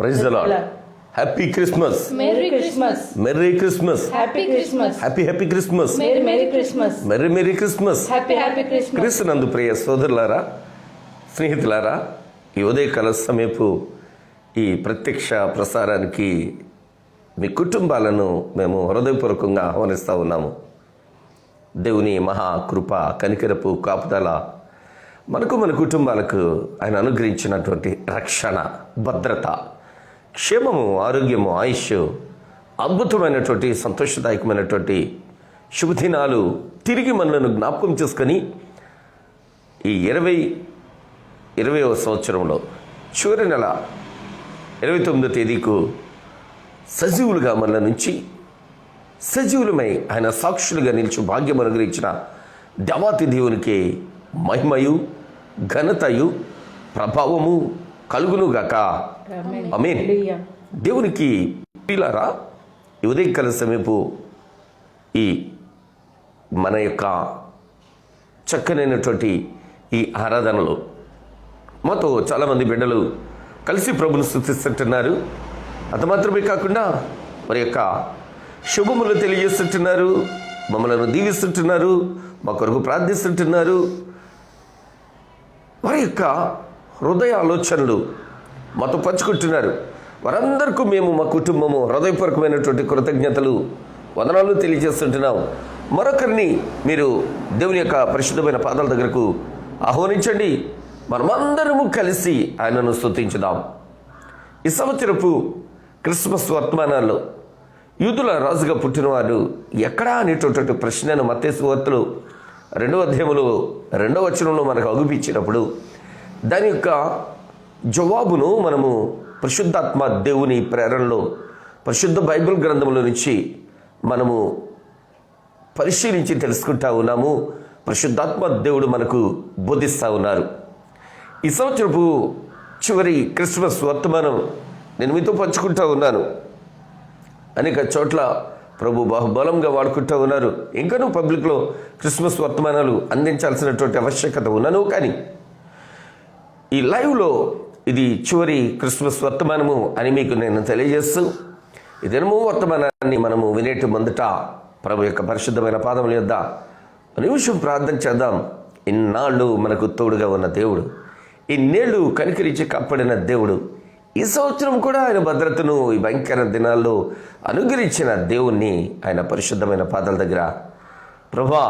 Praise the lord. Happy Christmas. Merry Christmas. Merry Christmas. Happy Christmas. Happy Christmas. Merry Christmas. Merry Christmas. Happy Christmas. క్రీస్తునందు ప్రియ సోదరులారా, స్నేహితులారా, ఈ ఉదయకాల సమయపు ఈ ప్రత్యక్ష ప్రసారానికి మీ కుటుంబాలను మేము హృదయపూర్వకంగా ఆహ్వానిస్తూ ఉన్నాము. దేవుని మహాకృప, కనికరపు కాపుదల మనకు, మన కుటుంబాలకు ఆయన అనుగ్రహించినటువంటి రక్షణ, భద్రత, క్షేమము, ఆరోగ్యము, ఆయుష్, అద్భుతమైనటువంటి సంతోషదాయకమైనటువంటి శుభదినాలు తిరిగి మనలను జ్ఞాపకం చేసుకొని ఈ 2020వ సంవత్సరంలో చివరి నెల 29వ తేదీకు సజీవులుగా మన నుంచి సజీవులమై ఆయన సాక్షులుగా నిలిచి భాగ్యం అనుగ్రహించిన దేవాతి దేవునికి మహిమయు, ఘనతయు, ప్రభావము కలుగునుగాక. ఆమేన్. దేవునికి ప్రియులారా, ఈ ఉదయకాల సమయపు ఈ మన యొక్క చక్కనైనటువంటి ఈ ఆరాధనలో మాతో చాలామంది బిడ్డలు కలిసి ప్రభుని స్తుతిస్తుంటున్నారు. అంత మాత్రమే కాకుండా వారి యొక్క శుభములు తెలియజేస్తుంటున్నారు, మమ్మల్ని దీవిస్తుంటున్నారు, మా కొరకు ప్రార్థిస్తుంటున్నారు. వారి యొక్క హృదయ ఆలోచనలు మాతో పంచుకుంటున్నారు. వారందరికీ మేము, మా కుటుంబము హృదయపూర్వకమైనటువంటి కృతజ్ఞతలు, వందనాలు తెలియజేస్తుంటున్నాం. మరొకరిని మీరు దేవుని యొక్క పరిశుద్ధమైన పాదాల దగ్గరకు ఆహ్వానించండి. మనమందరము కలిసి ఆయనను స్తుతించుదాం. ఈ సంవత్సరపు క్రిస్మస్ వర్తమానాల్లో యూదుల రాజుగా పుట్టినవాడు ఎక్కడా అనేటటువంటి ప్రశ్నను మత్తయి సువార్తలో 2వ అధ్యాయంలో 2వ వచనంలో మనకు అగుపించినప్పుడు దాని యొక్క జవాబును మనము పరిశుద్ధాత్మ దేవుని ప్రేరణలో పరిశుద్ధ బైబిల్ గ్రంథంలో నుంచి మనము పరిశీలించి తెలుసుకుంటా ఉన్నాము. పరిశుద్ధాత్మ దేవుడు మనకు బోధిస్తూ ఉన్నారు. ఈ సంవత్సరపు చివరి క్రిస్మస్ వర్తమానం నేను మీతో పంచుకుంటూ ఉన్నాను. అనేక చోట్ల ప్రభు బహుబలంగా వాడుకుంటూ ఉన్నారు. ఇంకనూ పబ్లిక్లో క్రిస్మస్ వర్తమానాలు అందించాల్సినటువంటి ఆవశ్యకత ఉన్నను. కానీ ఈ లైవ్లో ఇది చివరి క్రిస్మస్ వర్తమానము అని మీకు నేను తెలియజేస్తూ, ఈ దినము వర్తమానాన్ని మనము వినేటి ముందట ప్రభు యొక్క పరిశుద్ధమైన పాదముల యొద్ద నిమిషం ప్రార్థన చేద్దాం. ఇన్నాళ్ళు మనకు తోడుగా ఉన్న దేవుడు, ఇన్నేళ్ళు కనికరించి కాపాడిన దేవుడు, ఈ సంవత్సరం కూడా ఆయన భద్రతను ఈ భయంకర దినాల్లో అనుగ్రహించిన దేవుణ్ణి ఆయన పరిశుద్ధమైన పాదాల దగ్గర, ప్రభువా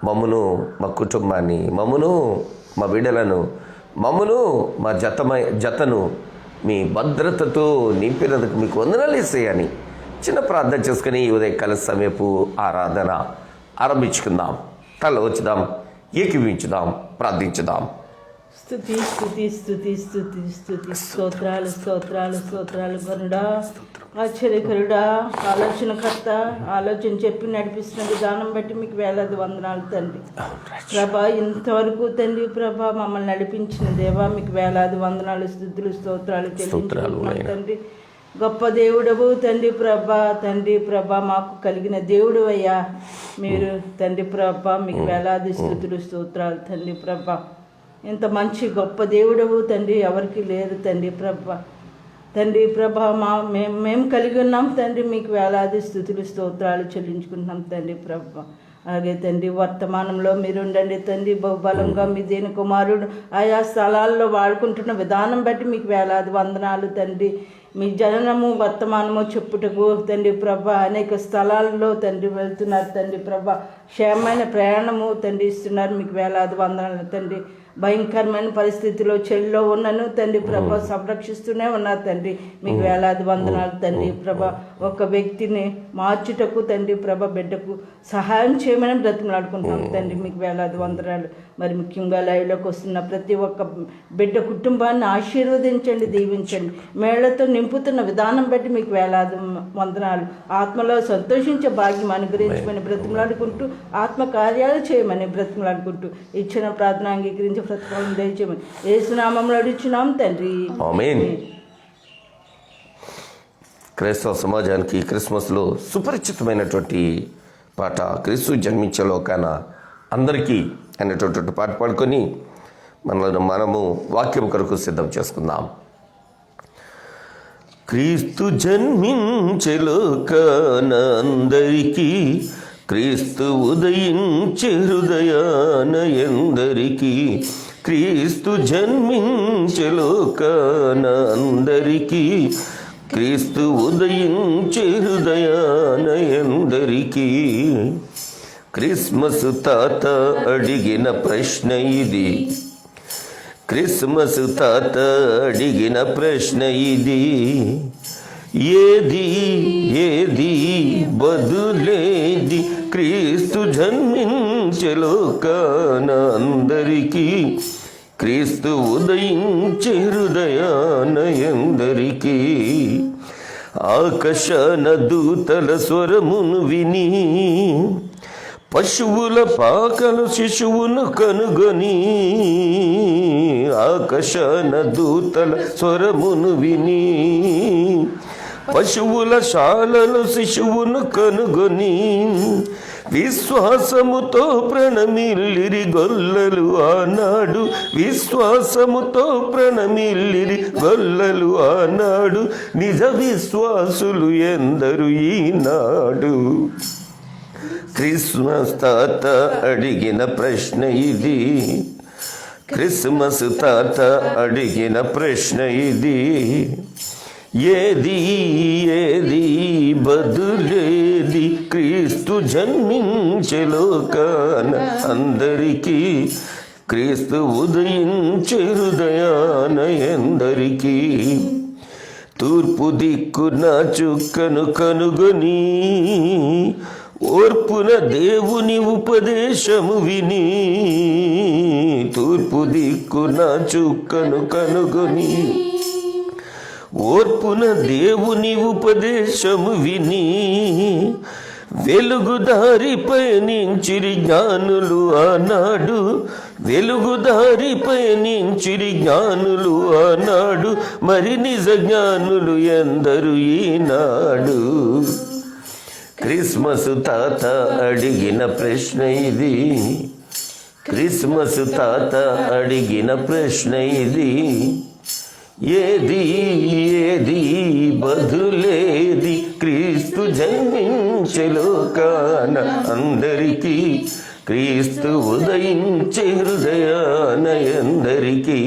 మమ్మును, మా కుటుంబాన్ని, మమ్మును, మా బిడ్డలను, మమ్మును, మా జతను మీ భద్రతతో నింపినందుకు మీకు వందనాలు యేసయ్యని చిన్న ప్రార్థన చేసుకుని ఈ ఉదయకాల సమయపు ఆరాధన ఆరంభించుకుందాం. తల వచ్చుదాం, ఏకీవించుదాం, ప్రార్థించుదాం. స్తుతి స్తుతి స్తుతి స్తుతి స్తుతి స్తోత్రాలు స్తోత్రాలు స్తోత్రాలు గరుడా, ఆశ్చర్యకరుడా, ఆలోచనకర్త, ఆలోచన చెప్పి నడిపిస్తున్న విధానం బట్టి మీకు వేలాది వందనాలు తండ్రి. ప్రభా, ఇంతవరకు తండ్రి ప్రభా మమ్మల్ని నడిపించిన దేవా మీకు వేలాది వందనాలు, స్తుతులు, స్తోత్రాలు చెల్లించుకుంటున్నాం తండ్రి. గొప్ప దేవుడవు తండ్రి ప్రభా మాకు కలిగిన దేవుడు అయ్యా మీరు తండ్రి ప్రభా మీకు వేలాది స్తుతులు, స్తోత్రాలు తండ్రి ప్రభా. ఇంత మంచి గొప్ప దేవుడవు తండ్రి ఎవరికి లేరు తండ్రి ప్రభా మేము కలిగి ఉన్నాం తండ్రి. మీకు వేలాది స్తుతులు, స్తోత్రాలు చెల్లించుకుంటున్నాం తండ్రి ప్రభా. అలాగే తండ్రి వర్తమానంలో మీరు ఉండండి తండ్రి. బహుబలంగా మీ దేని కుమారుడు ఆయా స్థలాల్లో వాడుకుంటున్న విధానం బట్టి మీకు వేలాది వందనాలు తండ్రి. మీ జననము వర్తమానము చెప్పుటకు తండ్రి ప్రభా అనేక స్థలాల్లో తండ్రి వెళ్తున్నారు తండ్రి ప్రభా. క్షేమమైన ప్రయాణము తండ్రి ఇస్తున్నారు, మీకు వేలాది వందనాలు తండ్రి. భయంకరమైన పరిస్థితిలో చెల్లో ఉన్నను తండ్రి ప్రభా సంరక్షిస్తూనే ఉన్నారు తండ్రి, మీకు వేలాది వందనాలు తండ్రి ప్రభా. ఒక వ్యక్తిని మార్చుటకు తండ్రి ప్రభా బిడ్డకు సహాయం చేయమని బ్రతిమలాడుకుంటున్నాం తండ్రి, మీకు వేలాది వందనాలు. మరి ముఖ్యంగా లైవ్లోకి వస్తున్న ప్రతి ఒక్క బిడ్డ కుటుంబాన్ని ఆశీర్వదించండి, దీవించండి. మేళ్లతో నింపుతున్న విధానం బట్టి మీకు వేలాది వందనాలు. ఆత్మలో సంతోషించే భాగ్యం అనుగ్రహించమని బ్రతిమలాడుకుంటూ, ఆత్మ కార్యాలు చేయమని బ్రతిమలాడుకుంటూ, ఇచ్చిన ప్రార్థన అంగీకరించి ప్రతిఫలం దయచేయమని యేసునామములో అడుగుచున్నాం తండ్రి, ఆమేన్. క్రైస్తవ సమాజానికి క్రిస్మస్లో సుపరిచితమైనటువంటి పాట క్రీస్తు జన్మించే లోకాన అందరికీ అనేటటువంటి పాట పాడుకొని మనము వాక్యం కొరకు సిద్ధం చేసుకుందాం. క్రీస్తు జన్మించే లోకాన అందరికీ, క్రీస్తు ఉదయించే హృదయాన ఎందరికీ, క్రీస్తు జన్మించే లోకాన అందరికీ, క్రీస్తు ఉదయించే హృదయాన ఎందరికీ. క్రిస్మస్ తాత అడిగిన ప్రశ్న ఇది, క్రిస్మస్ తాత అడిగిన ప్రశ్న ఇది. ఏది ఏది బదులేది, క్రీస్తు జన్మించే లోకాన అందరికీ, క్రీస్తు ఉదయించే హృదయాన ఎందరికీ. ఆకాశాన దూతల స్వరమును విని, పశువుల పాకలు శిశువును కనుగొని, ఆకాశాన దూతల స్వరమును విని, పశువుల శాలలో శిశువును కనుగొని, విశ్వాసముతో ప్రణమిల్లిరి గొల్లలు ఆనాడు, విశ్వాసముతో ప్రణమిల్లిరి గొల్లలు ఆనాడు, నిజ విశ్వాసులు ఎందరు ఈనాడు. క్రిస్మస్ తాత అడిగిన ప్రశ్న ఇది, క్రిస్మస్ తాత అడిగిన ప్రశ్న ఇది. ఏది ఏది బదులేది, క్రీస్తు జన్మించే లోకాన అందరికీ, క్రీస్తు ఉదయించే హృదయాన ఎందరికీ. తూర్పు దిక్కున చుక్కను కనుగొని, ఓర్పున దేవుని ఉపదేశము విని, తూర్పు దిక్కున చుక్కను కనుగొని, ఓర్పున దేవుని ఉపదేశము విని, వెలుగుదారి పయనించిరి జ్ఞానులు ఆనాడు, వెలుగుదారి పయనించిరి జ్ఞానులు ఆనాడు, మరి నిజ జ్ఞానులు ఎందరు ఈనాడు. క్రిస్మస్ తాత అడిగిన ప్రశ్న ఇది, క్రిస్మస్ తాత అడిగిన ప్రశ్న ఇది. ఏది ఏది బదులేది, క్రీస్తు జన్మించే లోకాన అందరికీ, క్రీస్తు ఉదయించే హృదయాన ఎందరికీ,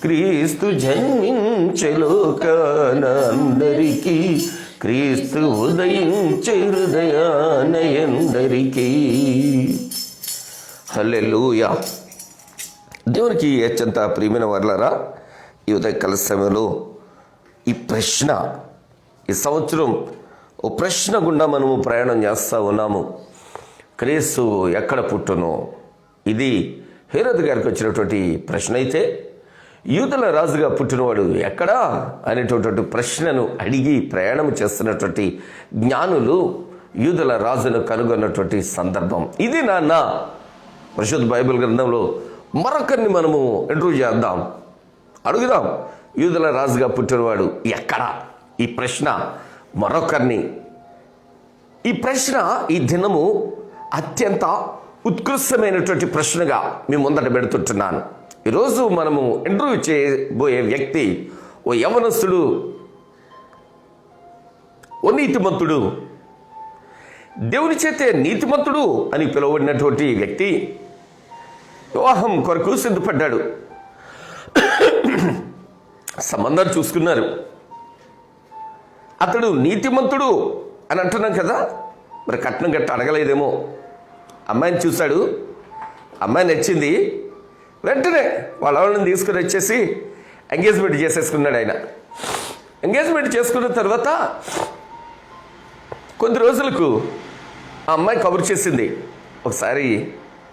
క్రీస్తు జన్మించే లోకాన అందరికీ, క్రీస్తు ఉదయించే హృదయాన ఎందరికీ. హల్లెలూయా. దేవునికి అత్యంత ప్రియమైన వర్లారా, ఈ ఉదయకాల సమయంలో ఈ ప్రశ్న, ఈ సంవత్సరం ఓ ప్రశ్న గుండా మనము ప్రయాణం చేస్తూ ఉన్నాము. క్రీస్తు ఎక్కడ పుట్టును? ఇది హేరోదు గారికి వచ్చినటువంటి ప్రశ్న అయితే, యూదుల రాజుగా పుట్టినవాడు ఎక్కడా అనేటటువంటి ప్రశ్నను అడిగి ప్రయాణం చేస్తున్నటువంటి జ్ఞానులు యూదుల రాజును కనుగొన్నటువంటి సందర్భం ఇది. నాన్న పరిశుద్ధ బైబిల్ గ్రంథంలో మరొకరిని మనము ఇంటర్వ్యూ చేద్దాం, అడుగుదాం. యూదుల రాజుగా పుట్టినవాడు ఎక్కడా? ఈ ప్రశ్న మరొకరిని, ఈ ప్రశ్న ఈ దినము అత్యంత ఉత్కృష్టమైనటువంటి ప్రశ్నగా మీ ముందట పెడుతుంటున్నాను. ఈరోజు మనము ఇంటర్వ్యూ చేయబోయే వ్యక్తి ఓ యవనస్తుడు, ఓ నీతిమంతుడు, దేవుని చేతే నీతిమంతుడు అని పిలువబడినటువంటి వ్యక్తి వివాహం కొరకు సిద్ధపడ్డాడు. సంబంధాలు చూసుకున్నారు. అతడు నీతిమంతుడు అని అంటున్నాం కదా, మరి కట్నం గట్ట అడగలేదేమో. అమ్మాయిని చూశాడు, అమ్మాయి నచ్చింది, వెంటనే వాళ్ళ వాళ్ళని తీసుకుని వచ్చేసి ఎంగేజ్మెంట్ చేసేసుకున్నాడు. ఆయన ఎంగేజ్మెంట్ చేసుకున్న తర్వాత కొద్ది రోజులకు ఆ అమ్మాయి కబురు చేసింది, ఒకసారి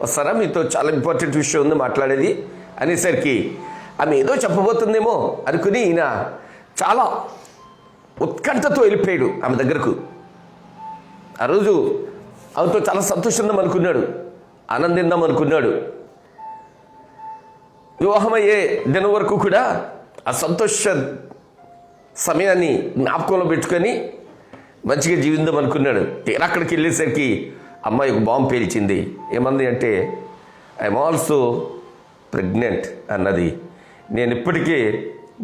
వస్తారా, మీతో చాలా ఇంపార్టెంట్ విషయం ఉంది మాట్లాడేది అనేసరికి ఆమె ఏదో చెప్పబోతుందేమో అనుకుని ఈయన చాలా ఉత్కంఠతో వెళ్ళిపోయాడు ఆమె దగ్గరకు. ఆ రోజు ఆమెతో చాలా సంతోషిద్దాం అనుకున్నాడు, ఆనందిద్దాం అనుకున్నాడు. వివాహమయ్యే దినం వరకు కూడా ఆ సంతోష సమయాన్ని జ్ఞాపకంలో పెట్టుకొని మంచిగా జీవిద్దాం అనుకున్నాడు. తీరా అక్కడికి వెళ్ళేసరికి అమ్మాయి ఒక బాంబు పేల్చింది. ఏమంది అంటే, ఐఎమ్ ఆల్సో ప్రెగ్నెంట్ అన్నది. నేను ఇప్పటికే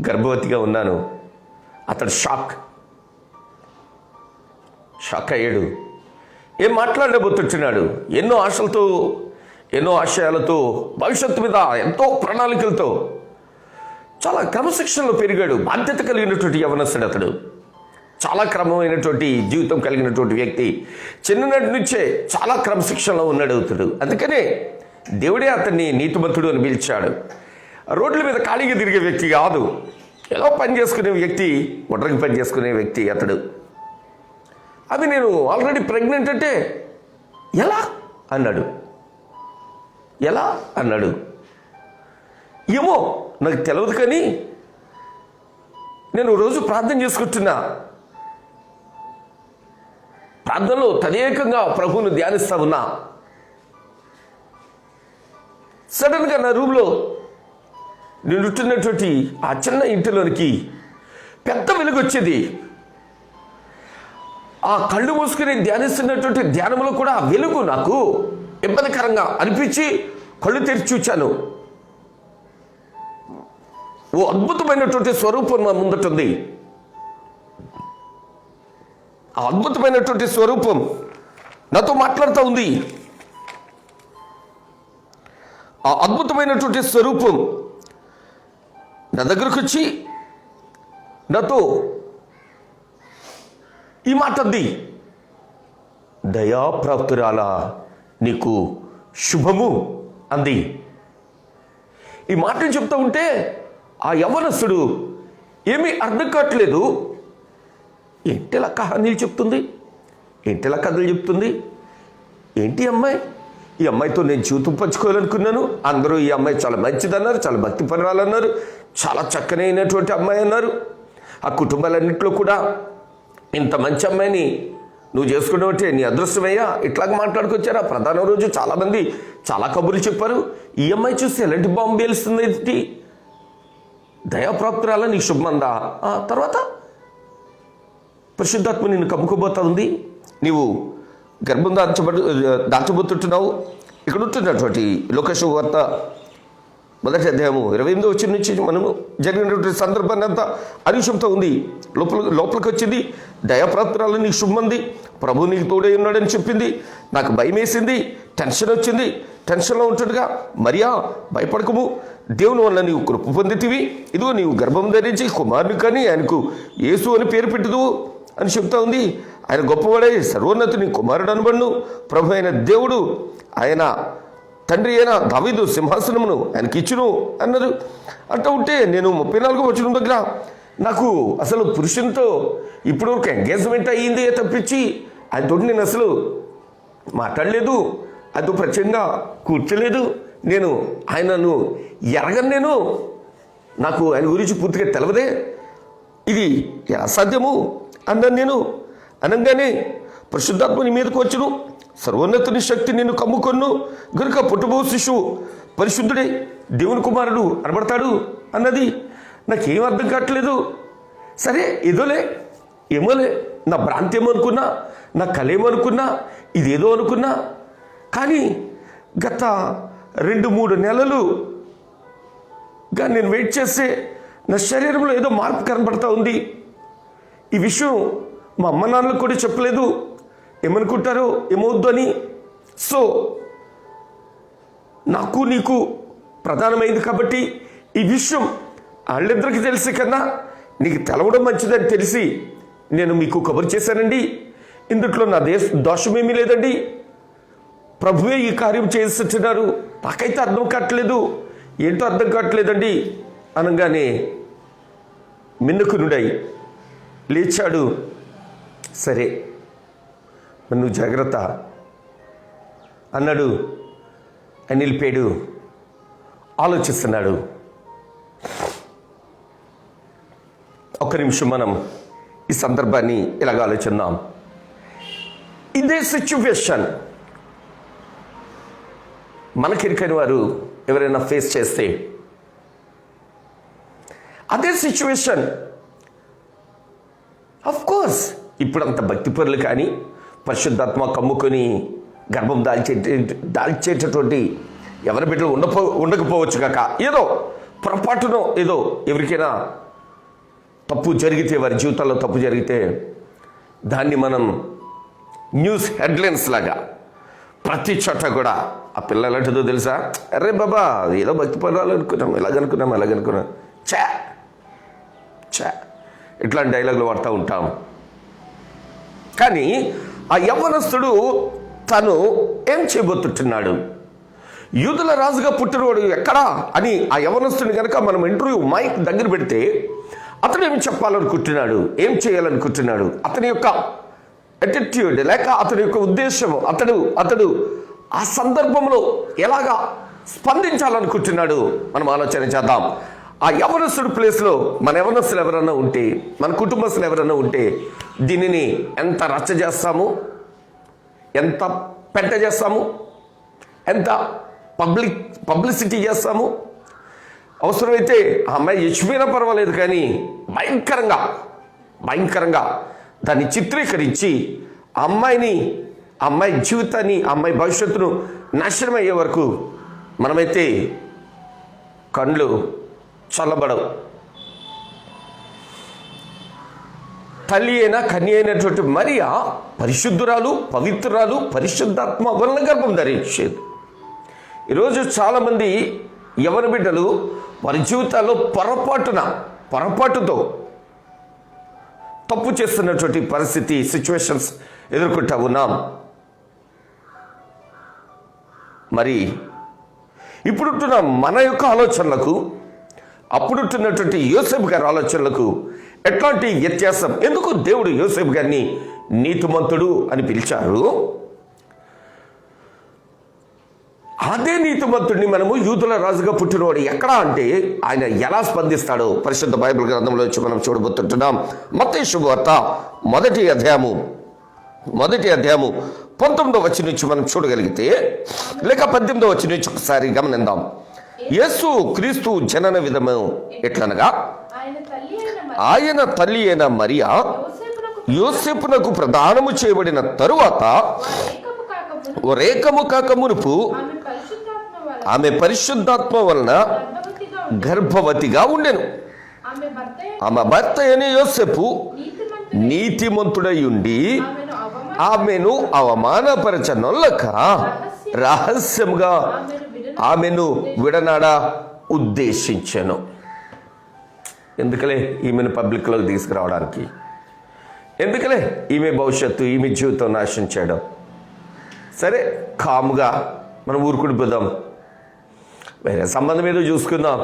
గర్భవతిగా ఉన్నాను అతడు షాక్ అయ్యాడు. ఏం మాట్లాడబోతున్నాడు? ఎన్నో ఆశలతో, ఎన్నో ఆశయాలతో, భవిష్యత్తు మీద ఎంతో ప్రణాళికలతో చాలా క్రమశిక్షణలో పెరిగాడు. బాధ్యత కలిగినటువంటి యవనస్తుడు అతడు. చాలా క్రమమైనటువంటి జీవితం కలిగినటువంటి వ్యక్తి. చిన్ననాటి నుంచే చాలా క్రమశిక్షణలో ఉన్నాడు అతడు. అందుకనే దేవుడే అతన్ని నీతిమంతుడు అని పిలిచాడు. రోడ్ల మీద ఖాళీగా తిరిగే వ్యక్తి కాదు, ఎలా పని చేసుకునే వ్యక్తి, ఒంటరికి పని చేసుకునే వ్యక్తి అతడు. అది నేను ఆల్రెడీ ప్రెగ్నెంట్ అంటే ఎలా అన్నాడు. ఏమో నాకు తెలియదు, కానీ నేను రోజు ప్రార్థన చేసుకుంటున్నా. ప్రార్థనలో తదేకంగా ప్రభువును ధ్యానిస్తా ఉన్నా. సడన్గా నా రూమ్లో నేను ఉంటున్నటువంటి ఆ చిన్న ఇంటిలోనికి పెద్ద వెలుగు వచ్చేది. ఆ కళ్ళు మూసుకుని ధ్యానిస్తున్నటువంటి ధ్యానంలో కూడా ఆ వెలుగు నాకు ఇబ్బందికరంగా అనిపించి కళ్ళు తెరిచి చూచాను. ఓ అద్భుతమైనటువంటి స్వరూపం నా ముందటుంది. ఆ అద్భుతమైనటువంటి స్వరూపం నాతో మాట్లాడుతూ ఉంది. ఆ అద్భుతమైనటువంటి స్వరూపం నా దగ్గరకు వచ్చి నాతో ఈ మాట అంది, దయాప్రాప్తురాలా నీకు శుభము అంది. ఈ మాటను చెప్తూ ఉంటే ఆ యవ్వనస్తుడు ఏమీ అర్థం కావట్లేదు. ఏంటిలా కహానీలు చెప్తుంది, ఏంటిలా కథలు చెప్తుంది, ఏంటి అమ్మాయి? ఈ అమ్మాయితో నేను జీవితం పంచుకోవాలనుకున్నాను. అందరూ ఈ అమ్మాయి చాలా మంచిదన్నారు, చాలా భక్తిపరురాలు అన్నారు, చాలా చక్కనైనటువంటి అమ్మాయి అన్నారు. ఆ కుటుంబాలన్నింటిలో కూడా ఇంత మంచి అమ్మాయిని నువ్వు చేసుకున్నావు అంటే నీ అదృష్టమయ్యా. ఇట్లాగ మాట్లాడుకొచ్చారా? ప్రధాన రోజు చాలామంది చాలా కబుర్లు చెప్పారు. ఈ అమ్మాయి చూస్తే ఎలాంటి బాంబు పేలుస్తుంది, ఏంటి దయాప్రాప్తురాలా నీకు శుభమందా? తర్వాత పరిశుద్ధాత్మ నిన్ను కమ్ముకోబోతా ఉంది, నీవు గర్భం దాల్చబోతుంటున్నావు. ఇక్కడ ఉంటున్నటువంటి లోకేష్ వార్త 1వ అధ్యాయము 28వ వచనం నుంచి మనము జరిగినటువంటి సందర్భాన్ని అంతా అనుషంతో ఉంది. లోపలికి వచ్చింది, దయాప్రాప్తురాలు నీకు శుభమంది, ప్రభు నీకు తోడై ఉన్నాడని చెప్పింది. నాకు భయం వేసింది, టెన్షన్ వచ్చింది. టెన్షన్లో ఉంటుండగా, మరియా భయపడకము, దేవుని వల్ల నీవు కృప పొందితివి, ఇదిగో నీవు గర్భం ధరించి కుమారుని కానీ ఆయనకు యేసు అని పేరు పెట్టుదువు అని చెప్తా ఉంది. ఆయన గొప్పవాడే, సర్వోన్నతుని కుమారుడు అనబడును, ప్రభు అయిన దేవుడు ఆయన తండ్రి అయిన దావీదు సింహాసనమును ఆయనకి ఇచ్చును అన్నారు. అంటూ ఉంటే నేను 34వ వచనం దగ్గర నాకు అసలు పురుషునితో ఇప్పుడు ఒక ఎంగేజ్మెంట్ అయ్యింది తప్పించి ఆయనతో నేను అసలు మాట్లాడలేదు, అది ప్రత్యేకంగా కూర్చోలేదు, నేను ఆయనను ఎరగను, నాకు ఆయన గురించి పూర్తిగా తెలవదే, ఇది ఎలా సాధ్యము అన్నాను నేను. అనగానే పరిశుద్ధాత్మని మీదకు వచ్చును, సర్వోన్నతుని శక్తి నిన్ను కమ్ముకొను గనుక పుట్టబో శిశువు పరిశుద్ధుడే, దేవుని కుమారుడు అనబడతాడు అన్నది. నాకేం అర్థం కావట్లేదు. సరే ఏమోలే, నా భ్రాంతి ఏమనుకున్నా, నా కళ ఏమనుకున్నా, ఇదేదో అనుకున్నా. కానీ గత 2-3 నెలలుగా నేను వెయిట్ చేస్తే నా శరీరంలో ఏదో మార్పు కనబడతా ఉంది. ఈ విషయం మా అమ్మ నాన్నలకు కూడా చెప్పలేదు, ఏమనుకుంటారో ఏమవుద్దు అని. సో నాకు నీకు ప్రధానమైంది కాబట్టి ఈ విషయం వాళ్ళిద్దరికి తెలిసి కన్నా నీకు తెలవడం మంచిదని తెలిసి నేను మీకు కబురు చేశానండి. ఇందుట్లో నా దోషమేమీ లేదండి, ప్రభువే ఈ కార్యం చేస్తున్నారు, నాకైతే అర్థం కావట్లేదు, ఏంటో అర్థం కావట్లేదండి అనగానే మిన్నుకునుడై లేచాడు. సరే నన్ను జాగ్రత్త అన్నాడు. ఆయన నిలిపాడు, ఆలోచిస్తున్నాడు. ఒక్క నిమిషం మనం ఈ సందర్భాన్ని ఇలాగ ఆలోచిద్దాం. ఇదే సిచ్యువేషన్ మనకిరికైన వారు ఎవరైనా ఫేస్ చేస్తే, అదే సిచ్యువేషన్ ఆఫ్ కోర్స్ ఇప్పుడంత భక్తిపరులు కానీ పరిశుద్ధాత్మ కమ్ముకొని గర్భం దాల్చేటటువంటి ఎవరి బిడ్డలు ఉండకపోవచ్చు కాక ఏదో పొరపాటునో ఏదో ఎవరికైనా తప్పు జరిగితే, వారి జీవితాల్లో తప్పు జరిగితే దాన్ని మనం న్యూస్ హెడ్లైన్స్ లాగా ప్రతి చోట కూడా ఆ పిల్లలు అంటుందో తెలుసా, అరే బాబా ఏదో భక్తి పదాలు అనుకున్నాం, అలాగనుకున్నాం చా చా ఇట్లాంటి డైలాగులు వాడుతూ ఉంటాం. కానీ ఆ యవ్వనస్తుడు తను ఏం చేయబోతుంటున్నాడు? యూదుల రాజుగా పుట్టినవాడు ఎక్కడా అని ఆ యవ్వనస్తుని కనుక మనం ఇంటర్వ్యూ మైక్ దగ్గర పెడితే అతడు ఏం చెప్పాలనుకుంటున్నాడు, ఏం చేయాలనుకుంటున్నాడు, అతని యొక్క అటిట్యూడ్ లేక అతని యొక్క ఉద్దేశం, అతడు ఆ సందర్భంలో ఎలాగా స్పందించాలనుకుంటున్నాడు మనం ఆలోచన చేద్దాం. ఆ యవనస్తుడు ప్లేస్లో మన యవనస్తులు ఎవరన్నా ఉంటే, మన కుటుంబస్తులు ఎవరన్నా ఉంటే దీనిని ఎంత రచ్చ చేస్తాము, ఎంత పెంట చేస్తాము, ఎంత పబ్లిసిటీ చేస్తాము. అవసరమైతే ఆ అమ్మాయి యశ్వైనా పర్వాలేదు, కానీ భయంకరంగా దాన్ని చిత్రీకరించి ఆ అమ్మాయి జీవితాన్ని, ఆ అమ్మాయి భవిష్యత్తును నాశనం అయ్యే వరకు మనమైతే కళ్ళు చల్లబడవు. తల్లి అయినా కన్య అయినటువంటి మరియా పరిశుద్ధురాలు, పవిత్రురాలు, పరిశుద్ధాత్మ వలన గర్భం ధరించేది. ఈరోజు చాలామంది యవ్వన బిడ్డలు వారి జీవితాల్లో పొరపాటుతో తప్పు చేస్తున్నటువంటి పరిస్థితి, సిచ్యువేషన్స్ ఎదుర్కొంటా ఉన్నాం. మరి ఇప్పుడుంటున్న మన యొక్క ఆలోచనలకు, అప్పుడుంటున్నటువంటి యోసేపు గారి ఆలోచనలకు ఎట్లాంటి వ్యత్యాసం? ఎందుకు దేవుడు యోసేపు గారిని నీతిమంతుడు అని పిలిచారు? అదే నీతిమంతుడిని మనము యూదుల రాజుగా పుట్టినవాడు ఎక్కడా అంటే ఆయన ఎలా స్పందిస్తాడో పరిశుద్ధ బైబిల్ గ్రంథంలో వచ్చి మనం చూడబోతుంటున్నాం. మత్తయి శుభవార్త మొదటి అధ్యాయము 19వ వచనం నుంచి మనం చూడగలిగితే, లేక 18వ వచనం నుంచి ఒకసారి గమనిద్దాం. యేసు క్రీస్తు జనన విధము ఎట్లనగా, ఆయన తల్లి అయిన మరియా యోసేపునకు ప్రదానము చేయబడిన తరువాత రేకము కాక మునుపు ఆమె పరిశుద్ధాత్మ వలన గర్భవతిగా ఉండెను. ఆమె భర్త అయిన యోసేపు నీతిమంతుడై ఉండి ఆమెను అవమానపరచనొల్లక రహస్యంగా ఆమెను విడనాడ ఉద్దేశించెను. ఎందుకలే ఈమెను పబ్లిక్లోకి తీసుకురావడానికి, ఎందుకలే ఈమె భవిష్యత్తు, ఈమె జీవితం నాశనం చేయడం. సరే కాముగా మనం ఊరుకుడిపోదాం, వేరే సంబంధం ఏదో చూసుకుందాం,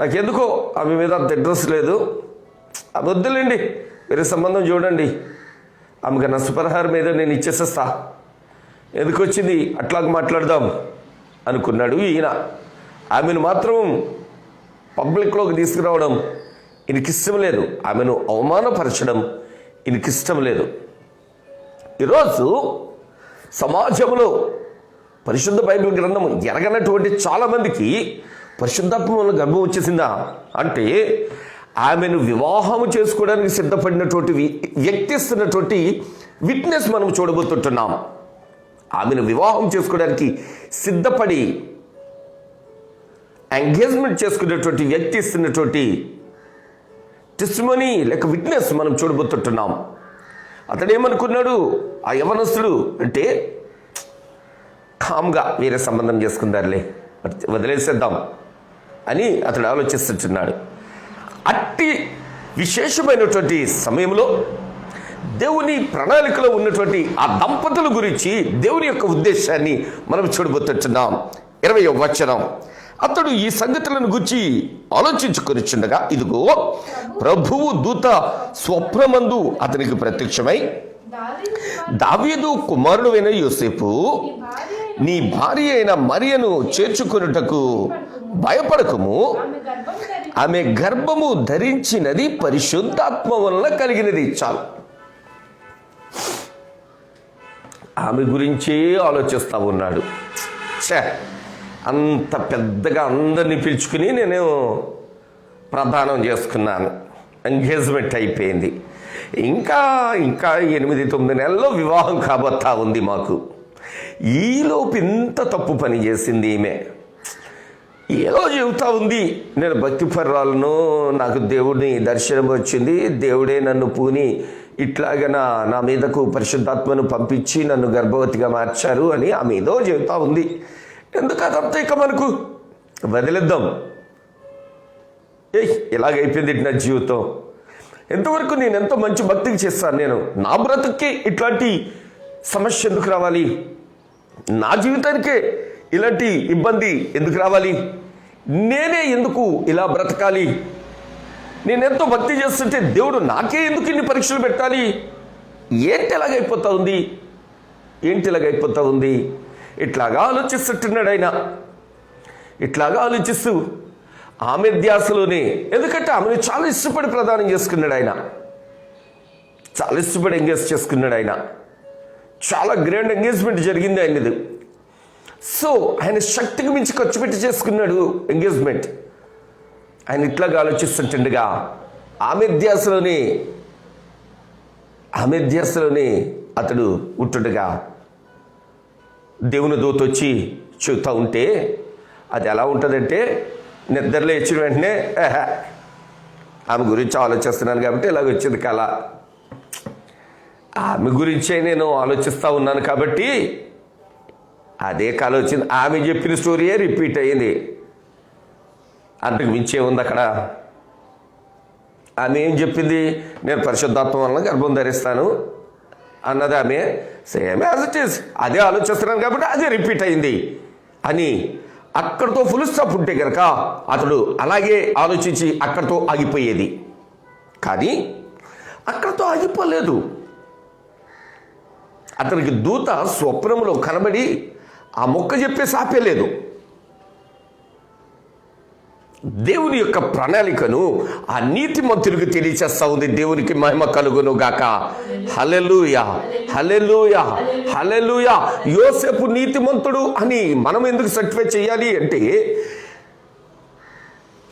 నాకెందుకో ఆమె మీద అంత ఇంట్రెస్ట్ లేదు, అది వద్దులేండి, వేరే సంబంధం చూడండి, ఆమెకు నష్టపరిహారం ఏదో నేను ఇచ్చేసేస్తా, ఎందుకు వచ్చింది అట్లాగ మాట్లాడదాం అనుకున్నాడు ఈయన. ఆమెను మాత్రం పబ్లిక్లోకి తీసుకురావడం ఈయనకిష్టం లేదు, ఆమెను అవమానపరచడం ఈయనకిష్టం లేదు. ఈరోజు సమాజంలో పరిశుద్ధ బైబిల్ గ్రంథం ఎరగనటువంటి చాలామందికి పరిశుద్ధాత్మ వల్ల గర్భం వచ్చేసిందా అంటే, ఆమెను వివాహము చేసుకోవడానికి సిద్ధపడినటువంటి వ్యక్తి ఇస్తున్నటువంటి విట్నెస్ మనం చూడబోతుంటున్నాం. ఆమెను వివాహం చేసుకోవడానికి సిద్ధపడి ఎంగేజ్మెంట్ చేసుకునేటువంటి వ్యక్తి ఇస్తున్నటువంటి టెస్టిమనీ లేక విట్నెస్ మనం చూడబోతుంటున్నాం. అతడు ఏమనుకున్నాడు, ఆ యవనస్తుడు అంటే కామ్గా వేరే సంబంధం చేసుకుందారులే, వదిలేసేద్దాం అని అతడు ఆలోచిస్తుంటున్నాడు. అట్టి విశేషమైనటువంటి సమయంలో దేవుని ప్రణాళికలో ఉన్నటువంటి ఆ దంపతుల గురించి దేవుని యొక్క ఉద్దేశాన్ని మనం చూడబోతున్నాం. 20వ వచనం, అతడు ఈ సంగతులను గురించి ఆలోచించుకొనిచుండగా ఇదిగో ప్రభువు దూత స్వప్నమందు అతనికి ప్రత్యక్షమై, దావీదు కుమారుడైన యోసేపు, నీ భార్య అయిన మరియను చేర్చుకొనుటకు భయపడకము, ఆమె గర్భము ధరించినది పరిశుద్ధాత్మ వలన కలిగినది. చాలు, ఆమె గురించే ఆలోచిస్తూ ఉన్నాడు. అంత పెద్దగా అందరినీ పిలుచుకుని నేను ప్రదానం చేసుకున్నాను, ఎంగేజ్మెంట్ అయిపోయింది, ఇంకా 8-9 నెలల్లో వివాహం కాబోతా ఉంది మాకు. ఈలోపు ఇంత తప్పు పని చేసింది ఈమె. ఏదో చెబుతా ఉంది, నేను భక్తి పర్వాలను, నాకు దేవుడిని దర్శనం వచ్చింది, దేవుడే నన్ను పూని ఇట్లాగ నా మీదకు పరిశుద్ధాత్మను పంపించి నన్ను గర్భవతిగా మార్చారు అని ఆమె ఏదో చెబుతా ఉంది. ఎందుకు అదంతా ఇక మనకు వదిలేద్దాం. ఇలాగైపోయింది నా జీవితం, ఎంతవరకు నేను ఎంతో మంచి భక్తికి చేస్తాను, నేను నా బ్రతుక్కి ఇట్లాంటి సమస్య ఎందుకు రావాలి, నా జీవితానికే ఇలాంటి ఇబ్బంది ఎందుకు రావాలి, నేనే ఎందుకు ఇలా బ్రతకాలి, నేనెంతో భక్తి చేస్తుంటే దేవుడు నాకే ఎందుకు ఇన్ని పరీక్షలు పెట్టాలి, ఏంటి ఇలాగైపోతా ఉంది. ఇట్లాగా ఆలోచిస్తుంటున్నాడు ఆయన. ఇట్లాగా ఆలోచిస్తూ ఆమె ధ్యాసలోనే, ఎందుకంటే ఆమెను చాలా ఇష్టపడి ప్రదానం చేసుకున్నాడు ఆయన, చాలా ఇష్టపడి ఎంగేజ్ చేసుకున్నాడు ఆయన. చాలా గ్రాండ్ ఎంగేజ్మెంట్ జరిగింది ఆయనది. సో ఆయన శక్తికి మించి ఖర్చు పెట్టి చేసుకున్నాడు ఎంగేజ్మెంట్. ఆయన ఇట్లాగా ఆలోచిస్తుంటుండగా ఆమె ధ్యాసలోనే అతడు ఉంటుండగా దేవుని దూత వచ్చి చూస్తూ ఉంటే అది ఎలా ఉంటుందంటే, నిద్రలో ఇచ్చిన వెంటనే ఆమె గురించి ఆలోచిస్తున్నాను కాబట్టి ఇలాగ వచ్చింది కళ, ఆమె గురించే నేను ఆలోచిస్తూ ఉన్నాను కాబట్టి అదే కళ వచ్చింది. ఆమె చెప్పిన స్టోరీయే రిపీట్ అయ్యింది, అంతకు మించే ఉంది అక్కడ. ఆమె ఏం చెప్పింది, నేను పరిశుద్ధాత్మ వలన గర్భం ధరిస్తాను అన్నది ఆమె. సేమ్ యాజ్ ఇట్ ఈస్, అదే ఆలోచిస్తున్నాను కాబట్టి అదే రిపీట్ అయింది అని అక్కడితో ఫుల్ స్టాప్ ఉంటే కనుక అతడు అలాగే ఆలోచించి అక్కడితో ఆగిపోయేది. కానీ అక్కడితో ఆగిపోలేదు. అతనికి దూత స్వప్నంలో కనబడి ఆ మొక్క చెప్పేసి ఆపేలేదు. దేవుని యొక్క ప్రణాళికను ఆ నీతిమంతునికి తెలియచేస్తా ఉంది. దేవునికి మహిమ కలుగును గాక. హల్లెలూయా, హల్లెలూయా, హల్లెలూయా. యోసేపు నీతిమంతుడు అని మనం ఎందుకు సర్టిఫై చేయాలి అంటే,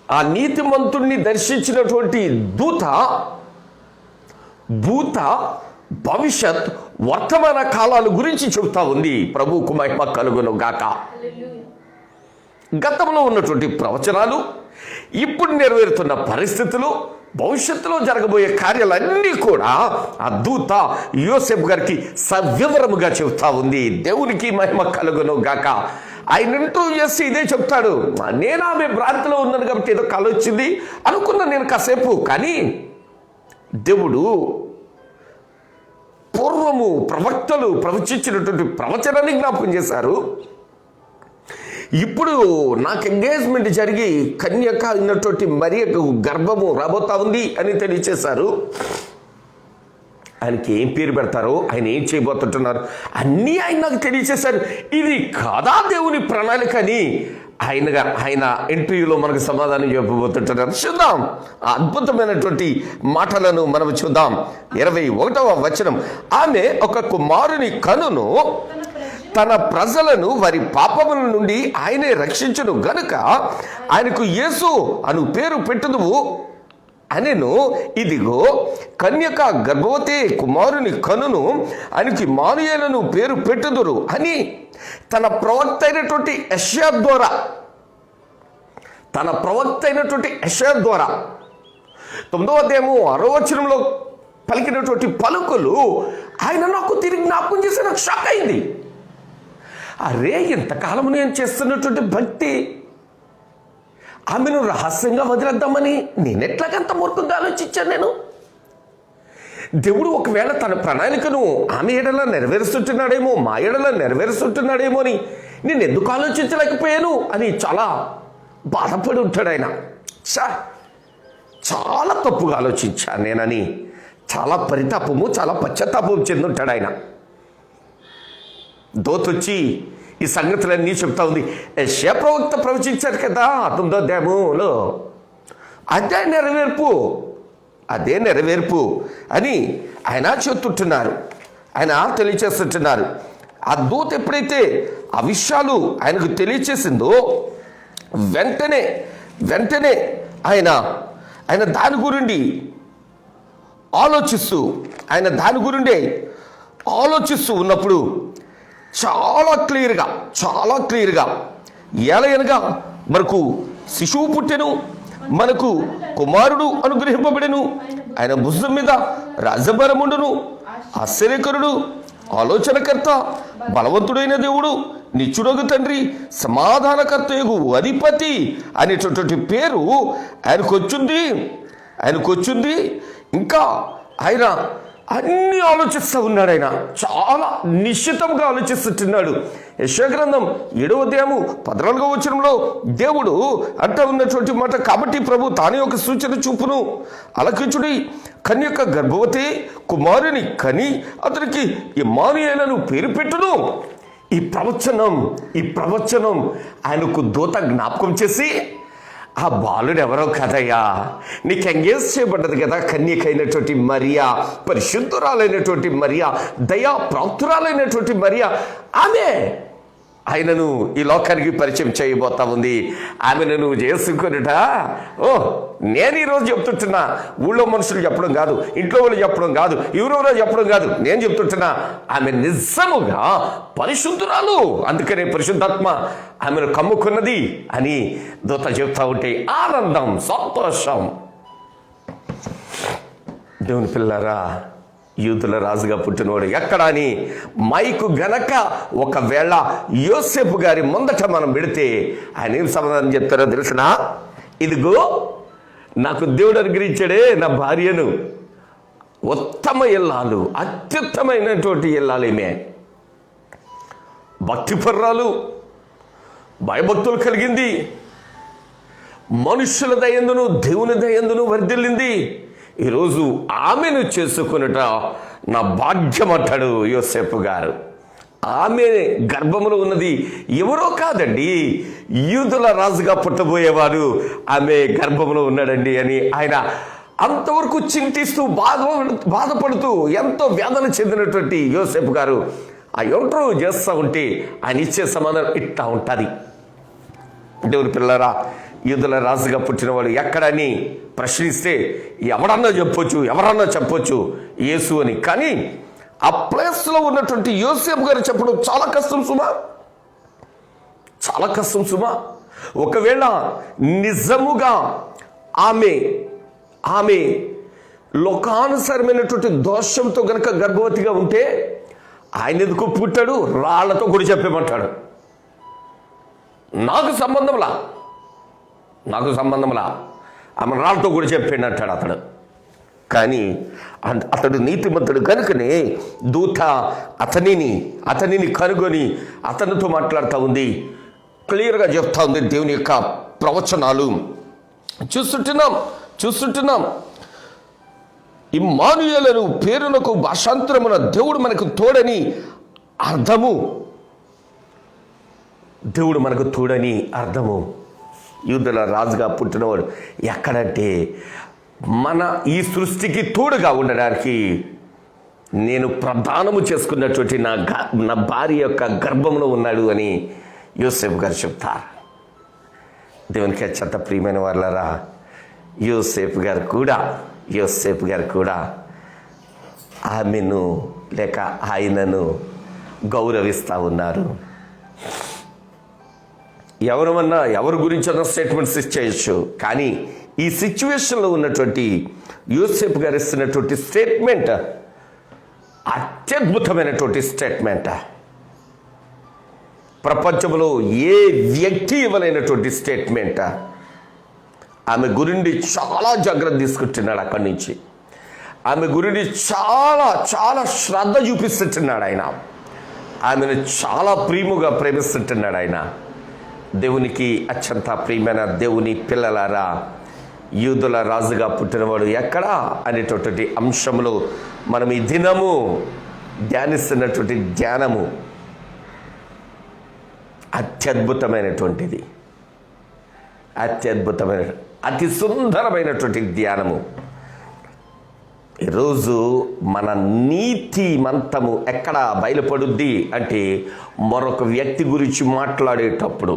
ఆ నీతిమంతుడిని దర్శించినటువంటి భూత భవిష్యత్ వర్తమాన కాలాల గురించి చెబుతా ఉంది. ప్రభువుకు మహిమ కలుగును గాక. గతంలో ఉన్నటువంటి ప్రవచనాలు, ఇప్పుడు నెరవేరుతున్న పరిస్థితులు, భవిష్యత్తులో జరగబోయే కార్యాలన్నీ కూడా ఆ దూత యోసేపు గారికి సవివరముగా చెబుతా ఉంది. దేవునికి మహిమ కలుగును గాక. ఆయన ఇంటర్వ్యూ చేసి ఇదే చెప్తాడు, నేను ఆమె భ్రాంతిలో ఉన్నాను కాబట్టి ఏదో కల వచ్చింది అనుకున్నాను నేను కాసేపు. కానీ దేవుడు పూర్వము ప్రవక్తలు ప్రవచించినటువంటి ప్రవచనాన్ని జ్ఞాపకం చేశారు. ఇప్పుడు నాకు ఎంగేజ్మెంట్ జరిగి కన్యక అయినటువంటి మరియకు గర్భము రాబోతా ఉంది అని తెలియచేశారు. ఆయనకి ఏం పేరు పెడతారో, ఆయన ఏం చేయబోతుంటున్నారు అన్నీ ఆయన నాకు తెలియచేశారు. ఇది కాదా దేవుని ప్రణాళిక అని ఆయన ఇంటర్వ్యూలో మనకు సమాధానం చెప్పబోతుంటున్నారు. చూద్దాం ఆ అద్భుతమైనటువంటి మాటలను మనం చూద్దాం. 21వ వచనం, ఆమె ఒక కుమారుని కనును, తన ప్రజలను వారి పాపముల నుండి ఆయనే రక్షించును గనుక ఆయనకు యేసు అను పేరు పెట్టుదువు అనెను. ఇదిగో కన్యక గర్భవతి కుమారుని కనును, ఆయనకి ఇమ్మానుయేలును పేరు పెట్టుదురు అని తన ప్రవక్త అయినటువంటి యెషయా ద్వారా 9వ అధ్యాయము 6వ వచనంలో పలికినటువంటి పలుకులు ఆయన నాకు తిరిగి జ్ఞాపకం చేసి నాకు షాక్ అయింది. అరే, ఇంతకాలం నేను చేస్తున్నటువంటి భక్తి ఆమెను రహస్యంగా వదిలేద్దామని నేను ఎట్లాగంత మూర్ఖంగా ఆలోచించాను. నేను దేవుడు ఒకవేళ తన ప్రణాళికను ఆమె ఎడల నెరవేరుస్తుంటున్నాడేమో, మా ఎడల నెరవేరుస్తుంటున్నాడేమో అని నేను ఎందుకు ఆలోచించలేకపోయాను అని చాలా బాధపడి ఉంటాడు ఆయన. చాలా తప్పుగా ఆలోచించాను నేనని చాలా పరితాపము, చాలా పశ్చాత్తాపం చెందుంటాడు ఆయన. దోతొచ్చి ఈ సంగతులన్నీ చెప్తా ఉంది. యెషయా ప్రవక్త ప్రవచించారు కదా 9వ అధ్యాయంలో, అదే నెరవేర్పు అని ఆయన చెప్తుంటున్నారు, ఆయన తెలియచేస్తుంటున్నారు. ఆ దూత ఎప్పుడైతే ఆ విషయాలు ఆయనకు తెలియచేసిందో వెంటనే ఆయన దాని గురించి ఆలోచిస్తూ ఉన్నప్పుడు చాలా క్లియర్గా ఏలయనగా మనకు శిశువు పుట్టెను, మనకు కుమారుడు అనుగ్రహింపబడెను, ఆయన భుజం మీద రాజభరముండును, ఆశ్చర్యకరుడు, ఆలోచనకర్త, బలవంతుడైన దేవుడు, నిత్యుడగు తండ్రి, సమాధానకర్తయగు అధిపతి అనేటటువంటి పేరు ఆయనకొచ్చింది. ఇంకా ఆయన అన్నీ ఆలోచిస్తూ ఉన్నాడు. ఆయన చాలా నిశ్చితంగా ఆలోచిస్తున్నాడు. యెషయా గ్రంథం 7వ అధ్యాయము 14వ వచనంలో దేవుడు అంటూ ఉన్నటువంటి మాట, కాబట్టి ప్రభు తానే ఒక సూచన చూపును, అలకించుడి, కన్యక గర్భవతి కుమారుని కని అతనికి ఇమ్మానుయేలను పేరు పెట్టును. ఈ ప్రవచనం ఆయనకు దూత జ్ఞాపకం చేసి, ఆ బాలుడు ఎవరో కదయ్యా, నీకు ఎంగేజ్ చేయబడ్డది కదా కన్యకైనటువంటి మరియా, పరిశుద్ధురాలైనటువంటి మరియా, దయా ప్రాప్తురాలైనటువంటి మరియా, ఆమె ఆయనను ఈ లోకానికి పరిచయం చేయబోతా ఉంది. ఆమెను నువ్వు చేసుకునిట. నేను ఈరోజు చెప్తుంటున్నా, ఊళ్ళో మనుషులు చెప్పడం కాదు, ఇంట్లో వాళ్ళు చెప్పడం కాదు, ఎవరెవరో చెప్పడం కాదు, నేను చెప్తుంటున్నా, ఆమె నిజముగా పరిశుద్ధురాలు, అందుకనే పరిశుద్ధాత్మ ఆమెను కమ్ముకున్నది అని దూత చెప్తా ఉంటే ఆనందం, సంతోషం. దేవుని పిల్లారా, యూదుల రాజుగా పుట్టినవాడు ఎక్కడ అని మైకు గనక ఒకవేళ యోసేపు గారి ముందట మనం పెడితే ఆయన ఏం సమాధానం చెప్తారో తెలిసిన, ఇదిగో నాకు దేవుడు అనుగ్రహించాడే నా భార్యను, ఉత్తమ ఇల్లాలు, అత్యుత్తమైనటువంటి ఇల్లాలేమే, భక్తిపర్రాలు, భయభక్తులు కలిగింది, మనుషుల దయందును దేవుని దయందును వర్ధిల్లింది. ఈరోజు ఆమెను చేసుకునుట నా భాగ్యం అంటాడు యోసేపు గారు. ఆమె గర్భములో ఉన్నది ఎవరో కాదండి, యూదుల రాజుగా పుట్టబోయేవాడు ఆమె గర్భంలో ఉన్నాడండి అని ఆయన అంతవరకు చింతిస్తూ బాధపడుతూ ఎంతో వేదన చెందినటువంటి యోసేపు గారు ఆ ఇంటర్వ్యూ చేస్తూ ఉంటే ఆయన ఇచ్చే సమాధానం ఇట్టా ఉంటుంది. దేవుని పిల్లరా, యూదుల రాజుగా పుట్టినవాడు ఎక్కడని ప్రశ్నిస్తే ఎవరన్నా చెప్పొచ్చు యేసు అని. కానీ ఆ ప్లేస్లో ఉన్నటువంటి యోసేపు గారు చెప్పడం చాలా కష్టం సుమా. ఒకవేళ నిజముగా ఆమె లోకానుసారమైనటువంటి దోషంతో గనక గర్భవతిగా ఉంటే ఆయన ఎందుకు పుట్టాడు? రాళ్లతో కూడా చెప్పేమంటాడు. నాకు సంబంధంలా ఆమె రాళ్ళతో కూడా చెప్పాడు అంటాడు అతడు. కానీ అతడు నీతిమంతుడు కనుకనే దూత అతనిని కనుగొని అతనితో మాట్లాడుతూ ఉంది, క్లియర్గా చెప్తా ఉంది దేవుని యొక్క ప్రవచనాలు. చూస్తుంటున్నాం ఇమ్మానుయేలను పేరునకు భాషాంతరమున దేవుడు మనకు తోడని అర్థము. దేవుడు మనకు తోడని అర్థము. యూదుల రాజుగా పుట్టినవాడు ఎక్కడంటే మన ఈ సృష్టికి తోడుగా ఉండడానికి నేను ప్రదానము చేసుకున్నటువంటి నా భార్య యొక్క గర్భంలో ఉన్నాడు అని యోసేపు గారు చెప్తారు. దేవునికి అత్యంత ప్రియమైన వాళ్ళరా, యోసేపు గారు కూడా ఆమెను లేక ఆయనను గౌరవిస్తూ ఉన్నారు. ఎవరి గురించైనా స్టేట్మెంట్స్ ఇచ్చేయచ్చు, కానీ ఈ సిచ్యువేషన్లో ఉన్నటువంటి యోసేపు గారు ఇస్తున్నటువంటి స్టేట్మెంట్ అత్యద్భుతమైనటువంటి స్టేట్మెంట్. ప్రపంచంలో ఏ వ్యక్తి ఇవ్వలేనటువంటి స్టేట్మెంట్. ఆమె గురించి చాలా జాగ్రత్త తీసుకుంటున్నాడు. అక్కడి నుంచి ఆమె గురించి చాలా చాలా శ్రద్ధ చూపిస్తుంటున్నాడు ఆయన. ఆమెను చాలా ప్రేమగా ప్రేమిస్తుంటున్నాడు ఆయన. దేవునికి అత్యంత ప్రియమైన దేవుని పిల్లలారా, యూదుల రాజుగా పుట్టినవాడు ఎక్కడా అనేటటువంటి అంశంలో మనం ఈ దినము ధ్యానిస్తున్నటువంటి ధ్యానము అత్యద్భుతమైనటువంటిది, అతి సుందరమైనటువంటి ధ్యానము. ఈరోజు మన నీతి మంతము ఎక్కడ బయలుపడుద్ది అంటే మరొక వ్యక్తి గురించి మాట్లాడేటప్పుడు.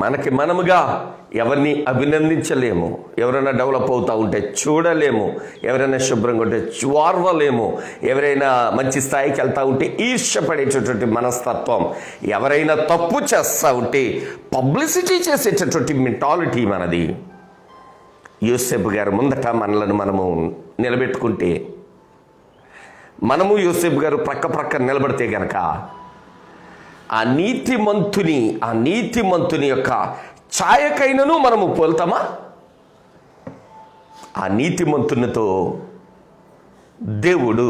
మనకి మనముగా ఎవరిని అభినందించలేము, ఎవరైనా డెవలప్ అవుతూ ఉంటే చూడలేము, ఎవరైనా శుభ్రంగా ఉంటే చూడలేము, ఎవరైనా మంచి స్థాయికి వెళ్తూ ఉంటే ఈర్ష్యపడేటటువంటి మనస్తత్వం, ఎవరైనా తప్పు చేస్తూ ఉంటే పబ్లిసిటీ చేసేటటువంటి మెంటాలిటీ మనది. యోసేపు గారు ముందట మనలను మనము నిలబెట్టుకుంటే, మనము యోసేపు గారు ప్రక్క నిలబడితే గనక ఆ నీతిమంతుని యొక్క ఛాయకైనను మనము పోల్తామా? ఆ నీతిమంతునితో దేవుడు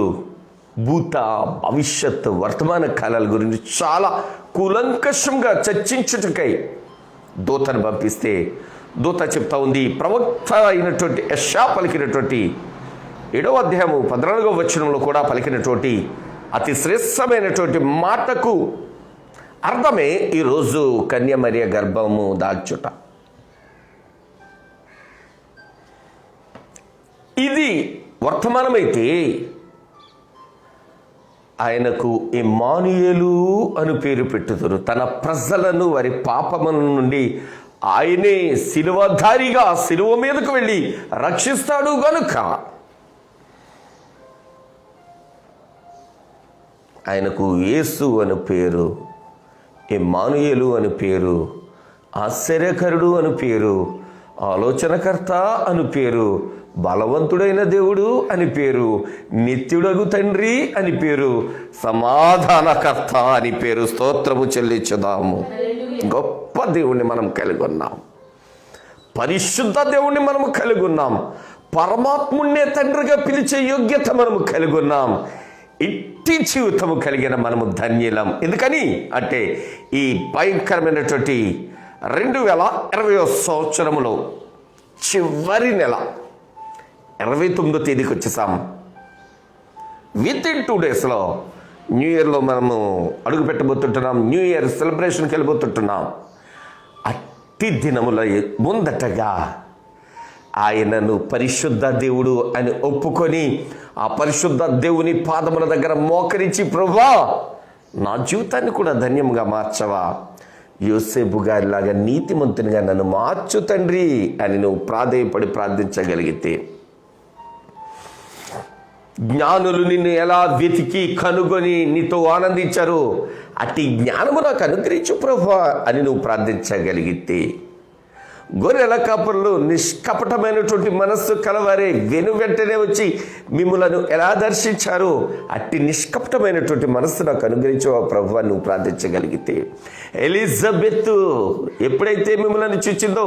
భూత భవిష్యత్తు వర్తమాన కాలాల గురించి చాలా కూలంకషంగా చర్చించుటకై దూతను పంపిస్తే దూత చెప్తా ఉంది, ప్రవక్త అయినటువంటి యెషయా పలికినటువంటి 7వ అధ్యాయము 14వ వచనంలో కూడా పలికినటువంటి అతి శ్రేష్టమైనటువంటి మాటకు అర్థమే ఈరోజు కన్యమరియ గర్భము దాల్చుట. ఇది వర్తమానమైతే ఆయనకు ఇమ్మానుయేలు అని పేరు పెట్టుదురు. తన ప్రజలను వారి పాపముల నుండి ఆయనే శిలువధారిగా శిలువ మీదకు వెళ్ళి రక్షిస్తాడు గనుక ఆయనకు యేసు అని పేరు, ఇమ్మానుయేలు అని పేరు, ఆశ్చర్యకరుడు అని పేరు, ఆలోచనకర్త అని పేరు, బలవంతుడైన దేవుడు అని పేరు, నిత్యుడగు తండ్రి అని పేరు, సమాధానకర్త అని పేరు. స్తోత్రము చెల్లించుదాము. గొప్ప దేవుణ్ణి మనం కలిగి ఉన్నాం, పరిశుద్ధ దేవుణ్ణి మనము కలిగి ఉన్నాం, పరమాత్ముణ్ణే తండ్రిగా పిలిచే యోగ్యత మనము కలిగి ఉన్నాం. ఇట్టి జీవితము కలిగిన మనము ధన్యులం. ఎందుకని అంటే ఈ భయంకరమైనటువంటి 2020వ సంవత్సరములో చివరి నెల 29వ తేదీకి వచ్చేసాం. విత్ ఇన్ 2 డేస్లో న్యూ ఇయర్లో మనము అడుగు పెట్టబోతుంటున్నాం, న్యూ ఇయర్ సెలబ్రేషన్కి వెళ్ళిపోతుంటున్నాం. అట్టి దినముల ముందటగా ఆయనను పరిశుద్ధ దేవుడు అని ఒప్పుకొని ఆ పరిశుద్ధ దేవుని పాదముల దగ్గర మోకరించి, ప్రభువా నా జీవితాన్ని కూడా ధన్యంగా మార్చవా, యోసేపు గారిలాగా నీతిమంతునిగా నన్ను మార్చు తండ్రి అని నువ్వు ప్రార్థించగలిగితే, జ్ఞానులు నిన్ను ఎలా వెతికి కనుగొని నీతో ఆనందించారు, అట్టి జ్ఞానము నాకు అనుగ్రహించు ప్రభువా అని నువ్వు ప్రార్థించగలిగితే, గొర్రెల కాపరులు నిష్కపటమైనటువంటి మనస్సు కలవారే వెంటనే వచ్చి మిమ్ములను ఎలా దర్శించారో అట్టి నిష్కపటమైనటువంటి మనస్సు నాకు అనుగ్రహించవా ప్రభువా నువ్వు ప్రార్థించగలిగితే, ఎలిజబెత్ ఎప్పుడైతే మిమ్మల్ని చూచిందో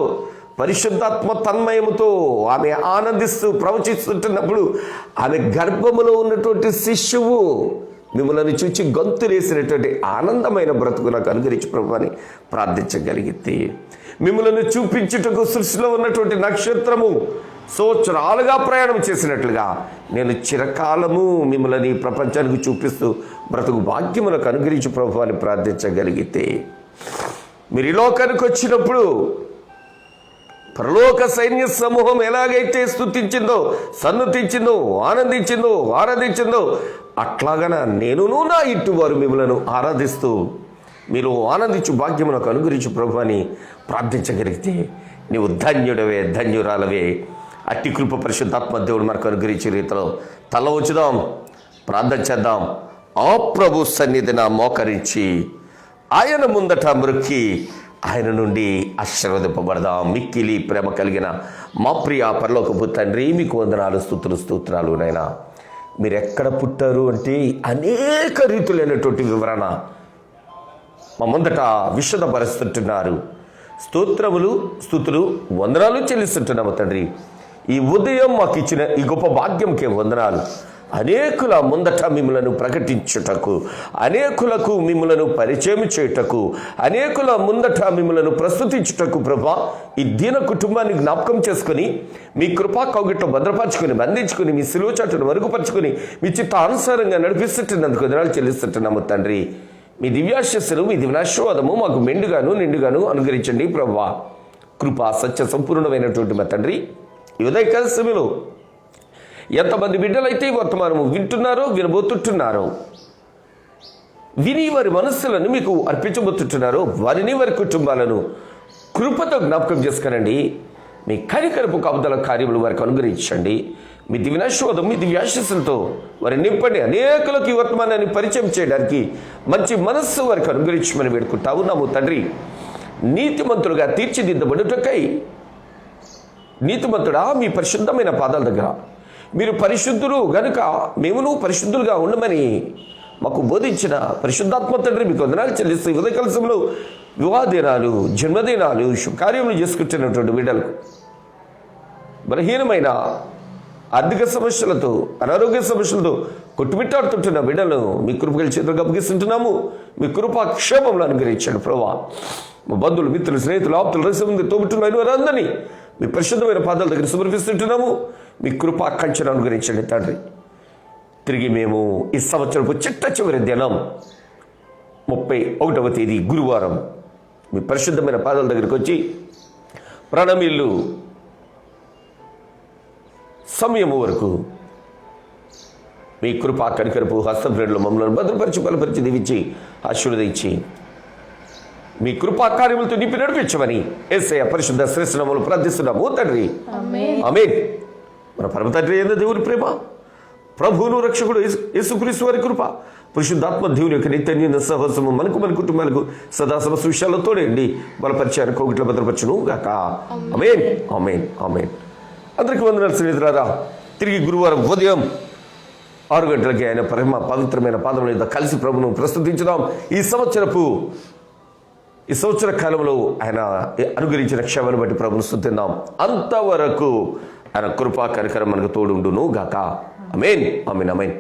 పరిశుద్ధాత్మ తన్మయముతో ఆమె ఆనందిస్తూ ప్రవచిస్తుంటున్నప్పుడు ఆమె గర్భములో ఉన్నటువంటి శిశువు మిమ్మల్ని చూచి గొంతులేసినటువంటి ఆనందమైన బ్రతుకు నాకు అనుగ్రహించు ప్రభువా అని ప్రార్థించగలిగితే, మిమ్మల్ని చూపించుటకు సృష్టిలో ఉన్నటువంటి నక్షత్రము సంవత్సరాలుగా ప్రయాణం చేసినట్లుగా నేను చిరకాలము మిమ్మల్ని ప్రపంచానికి చూపిస్తూ బ్రతుకు భాగ్యములకు అనుగ్రహించు ప్రభువా అని ప్రార్థించగలిగితే, మీరు ఈ లోకానికి వచ్చినప్పుడు పరలోక సైన్య సమూహం ఎలాగైతే స్తుతించిందో, సన్నుతించిందో, ఆరాధించిందో అట్లాగన నేనును నా ఇంటి వారు మిమ్మలను ఆరాధిస్తూ మీరు ఆనందించు భాగ్యమునకు అనుగ్రహించు ప్రభువా అని ప్రార్థించగలిగితే నీవు ధన్యుడవే, ధన్యురాలవే. అట్టి కృప పరిశుద్ధాత్మ దేవుడు మనకు అనుగ్రహించే రీతిలో తల ఉంచుదాం, ప్రార్థన చేద్దాం. ఆ ప్రభు సన్నిధిన మోకరించి ఆయన ముందట మృక్కి ఆయన నుండి ఆశీర్వదింపబడదాం. మిక్కిలి ప్రేమ కలిగిన మా ప్రియ పరలోకపు తండ్రి, మీకు వందనాలు, స్తోత్రాలు నైనా. మీరు ఎక్కడ పుట్టారు అంటే అనేక రీతులైనటువంటి వివరణ మా ముందట విశదపరుస్తుంటున్నారు. స్తోత్రములు, స్తుతులు, వందనాలు చెల్లిస్తుంటున్నాము తండ్రి. ఈ ఉదయం మాకు ఇచ్చిన ఈ గొప్ప భాగ్యంకే వందనాలు. అనేకుల ముందట మిమ్మలను ప్రకటించుటకు, అనేకులకు మిమ్మలను పరిచయం చేయుటకు, అనేకుల ముందట మిమ్మలను ప్రస్తుతించుటకు ప్రభా ఈ దీన కుటుంబాన్ని జ్ఞాపకం చేసుకుని మీ కృపా కౌగిట్లో భద్రపరచుకొని, బంధించుకుని, మీ సిలువ చాటును మరుగుపరుచుకొని మీ చిత్తానుసారంగా నడిపిస్తుంటున్నందుకు వందనాలు చెల్లిస్తుంటున్నాము తండ్రి. మీ దివ్యాశస్సులు, మీ దివ్యాశీర్వాదము మాకు మెండుగాను నిండుగాను అనుగ్రహించండి ప్రభువా. కృపా సత్య సంపూర్ణమైనటువంటి మా తండ్రి, ఈ ఉదయకాల సమయంలో ఎంతమంది బిడ్డలైతే వర్తమానము వింటున్నారో, వినబోతుంటున్నారో, విని వారి మనస్సులను మీకు అర్పించబోతుంటున్నారో వారిని, వారి కుటుంబాలను కృపతో జ్ఞాపకం చేసుకునండి. మీ కనికరపు కాపుదల కార్యములు వారికి అనుగ్రహించండి. మీ దివ్యాశోధం, మీ దివ్యాశస్సులతో వారిని నింపండి. అనేకులకు ఈ వర్తమానాన్ని పరిచయం చేయడానికి మంచి మనస్సు వారికి అనుగ్రహించమని వేడుకుంటా ఉన్నాము తండ్రి. నీతిమంతులుగా తీర్చిదిద్దబడుటకై, నీతిమంతుడా మీ పరిశుద్ధమైన పాదాల దగ్గర మీరు పరిశుద్ధులు గనుక మేమును పరిశుద్ధులుగా ఉండమని మాకు బోధించిన పరిశుద్ధాత్మ తండ్రి మీకు వందనాలు చెల్లిస్తూ ఉదయకాల సమయంలో వివాహ దినాలు, జన్మదినాలు, శుభకార్యములు చేసుకుంటున్నటువంటి బిడ్డలకు, బలహీనమైన ఆర్థిక సమస్యలతో, అనారోగ్య సమస్యలతో కొట్టుమిట్టాడుతుంటున్న బిడ్డలను మీ కృపగల చేతులకు అప్పగిస్తుంటున్నాము. మీ కృపాక్షేమంలో అనుగ్రహించండి ప్రభువా. మా బంధువులు, మిత్రులు, స్నేహితులు, ఆప్తులు, రసముంది తోబుట్టున్న వారందరినీ మీ పరిశుద్ధమైన పాదాల దగ్గర సమర్పిస్తుంటున్నాము. మీ కృపాకాంక్షను అనుగ్రహించండి తండ్రి. తిరిగి మేము ఈ సంవత్సరపు చిట్ట చివరి దినం 31వ తేదీ గురువారం మీ పరిశుద్ధమైన పాదాల దగ్గరికి వచ్చి ప్రణమిల్లు సమయము వరకు మీ కృపా కనికరపు హస్తప్రేణులు మమ్మల్ని భద్రపరిచి, బలపరిచి, దీవించి, ఆశీర్వదించి మీ కృపా కార్యములతో నింపి నడిపించమని యేసయ్య పరిశుద్ధ శ్రేష్ఠ నామములో ప్రార్థిస్తున్నాము తండ్రి. ఆమేన్. మన పరమ తండ్రి అయిన దేవుని ప్రేమ, ప్రభువును రక్షకుడు యేసుక్రీస్తు వారి కృప, పరిశుద్ధాత్మ దేవుని యొక్క నిత్య సహవాసము మనకు, మన కుటుంబాలకు సదా సమస్త విషయాల్లో తోడండి, బలపరిచారు, కోగిట్ల భద్రపరచును గాక. ఆమేన్, ఆమేన్, ఆమేన్. అందరికీ వందనాలు స్నేహితులారా. తిరిగి గురువారం ఉదయం 6 గంటలకి ఆయన పవిత్రమైన పాదముల మీద కలిసి ప్రభును ప్రస్తుతించుదాం. ఈ సంవత్సర కాలంలో ఆయన అనుగ్రహించిన క్షమను బట్టి ప్రభును స్తుతిద్దాం. అంతవరకు ఆయన కృపా కనికరం మనకు తోడుండును గాక. ఆమేన్, ఆమేన్, ఆమేన్.